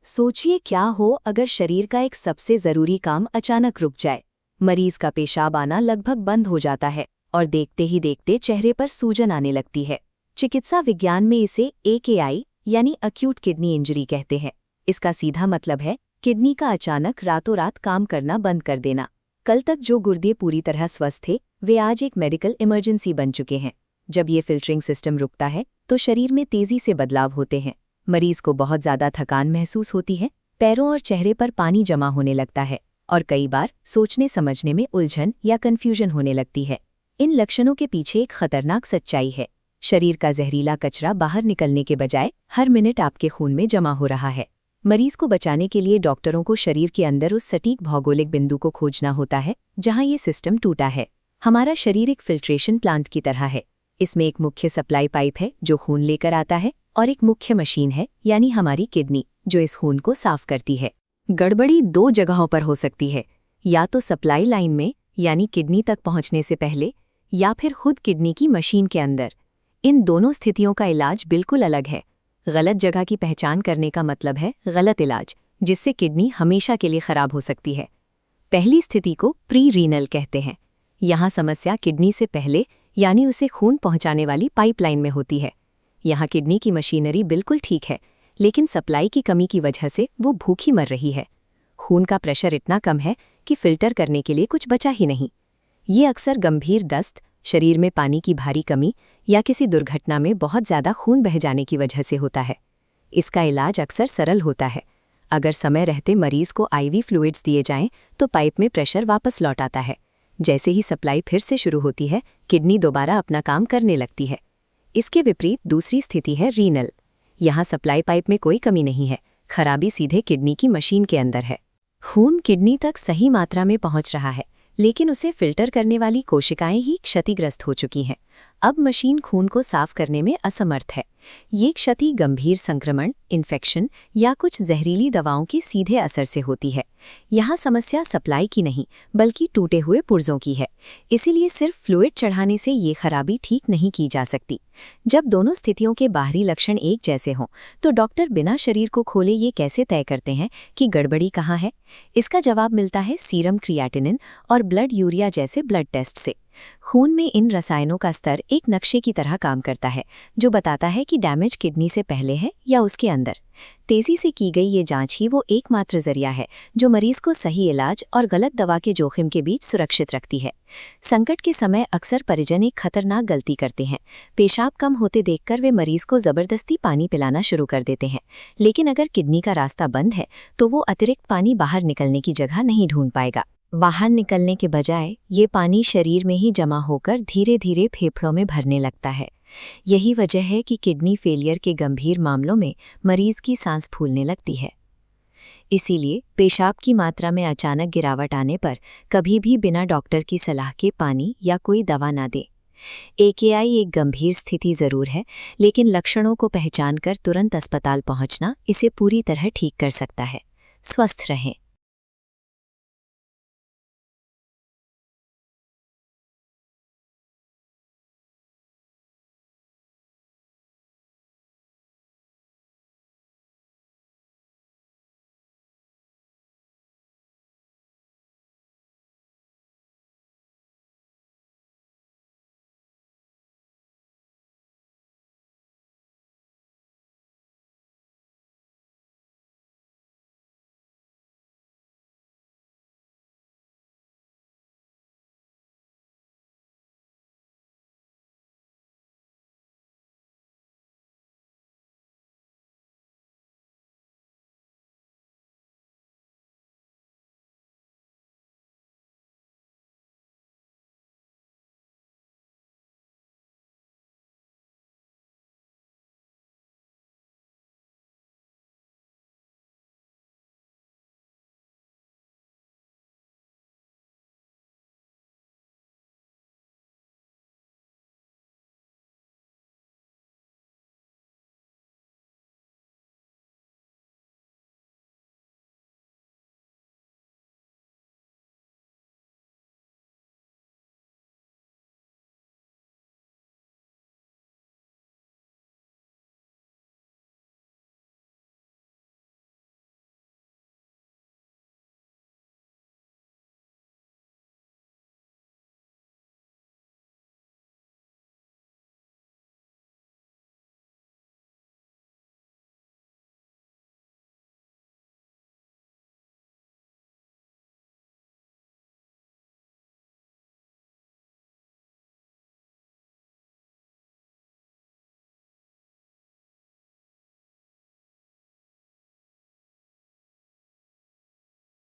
सोचिए क्या हो अगर शरीर का एक सबसे जरूरी काम अचानक रुक जाए। मरीज का पेशाब आना लगभग बंद हो जाता है और देखते ही देखते चेहरे पर सूजन आने लगती है। चिकित्सा विज्ञान में इसे AKI यानी अक्यूट किडनी इंजरी कहते हैं। इसका सीधा मतलब है किडनी का अचानक रातों रात काम करना बंद कर देना। कल तक जो गुर्दे पूरी तरह स्वस्थ थे वे आज एक मेडिकल इमरजेंसी बन चुके हैं। जब ये फिल्टरिंग सिस्टम रुकता है तो शरीर में तेजी से बदलाव होते हैं। मरीज को बहुत ज्यादा थकान महसूस होती है, पैरों और चेहरे पर पानी जमा होने लगता है और कई बार सोचने समझने में उलझन या कन्फ्यूजन होने लगती है। इन लक्षणों के पीछे एक खतरनाक सच्चाई है। शरीर का जहरीला कचरा बाहर निकलने के बजाय हर मिनट आपके खून में जमा हो रहा है। मरीज को बचाने के लिए डॉक्टरों को शरीर के अंदर उस सटीक भौगोलिक बिंदु को खोजना होता है जहां ये सिस्टम टूटा है। हमारा शरीर एक फिल्ट्रेशन प्लांट की तरह है। इसमें एक मुख्य सप्लाई पाइप है जो खून लेकर आता है और एक मुख्य मशीन है यानी हमारी किडनी जो इस खून को साफ करती है। गड़बड़ी दो जगहों पर हो सकती है, या तो सप्लाई लाइन में यानी किडनी तक पहुंचने से पहले, या फिर खुद किडनी की मशीन के अंदर। इन दोनों स्थितियों का इलाज बिल्कुल अलग है। गलत जगह की पहचान करने का मतलब है गलत इलाज, जिससे किडनी हमेशा के लिए खराब हो सकती है। पहली स्थिति को प्री रीनल कहते हैं। यहाँ समस्या किडनी से पहले यानी उसे खून पहुंचाने वाली पाइपलाइन में होती है। यहाँ किडनी की मशीनरी बिल्कुल ठीक है, लेकिन सप्लाई की कमी की वजह से वो भूखी मर रही है। खून का प्रेशर इतना कम है कि फिल्टर करने के लिए कुछ बचा ही नहीं। ये अक्सर गंभीर दस्त, शरीर में पानी की भारी कमी या किसी दुर्घटना में बहुत ज़्यादा खून बह जाने की वजह से होता है। इसका इलाज अक्सर सरल होता है। अगर समय रहते मरीज को IV फ्लूइड्स दिए जाएं तो पाइप में प्रेशर वापस लौट आता है। जैसे ही सप्लाई फिर से शुरू होती है, किडनी दोबारा अपना काम करने लगती है। इसके विपरीत दूसरी स्थिति है रीनल। यहाँ सप्लाई पाइप में कोई कमी नहीं है, खराबी सीधे किडनी की मशीन के अंदर है। खून किडनी तक सही मात्रा में पहुँच रहा है, लेकिन उसे फिल्टर करने वाली कोशिकाएं ही क्षतिग्रस्त हो चुकी हैं। अब मशीन खून को साफ करने में असमर्थ है। ये क्षति गंभीर संक्रमण, इन्फेक्शन या कुछ जहरीली दवाओं के सीधे असर से होती है। यहाँ समस्या सप्लाई की नहीं बल्कि टूटे हुए पुर्जों की है। इसीलिए सिर्फ फ्लूइड चढ़ाने से ये खराबी ठीक नहीं की जा सकती। जब दोनों स्थितियों के बाहरी लक्षण एक जैसे हों तो डॉक्टर बिना शरीर को खोले ये कैसे तय करते हैं कि गड़बड़ी कहाँ है? इसका जवाब मिलता है सीरम क्रिएटिनिन और ब्लड यूरिया जैसे ब्लड टेस्ट से। खून में इन रसायनों का स्तर एक नक्शे की तरह काम करता है जो बताता है कि डैमेज किडनी से पहले है या उसके अंदर। तेजी से की गई ये जांच ही वो एकमात्र जरिया है जो मरीज को सही इलाज और गलत दवा के जोखिम के बीच सुरक्षित रखती है। संकट के समय अक्सर परिजन एक खतरनाक गलती करते हैं। पेशाब कम होते देखकर वे मरीज को जबरदस्ती पानी पिलाना शुरू कर देते हैं, लेकिन अगर किडनी का रास्ता बंद है तो वो अतिरिक्त पानी बाहर निकलने की जगह नहीं ढूंढ पाएगा। बाहर निकलने के बजाय ये पानी शरीर में ही जमा होकर धीरे धीरे फेफड़ों में भरने लगता है। यही वजह है कि किडनी फेलियर के गंभीर मामलों में मरीज की सांस फूलने लगती है। इसीलिए पेशाब की मात्रा में अचानक गिरावट आने पर कभी भी बिना डॉक्टर की सलाह के पानी या कोई दवा ना दें। AKI एक गंभीर स्थिति जरूर है, लेकिन लक्षणों को पहचान कर तुरंत अस्पताल पहुंचना इसे पूरी तरह ठीक कर सकता है। स्वस्थ रहें।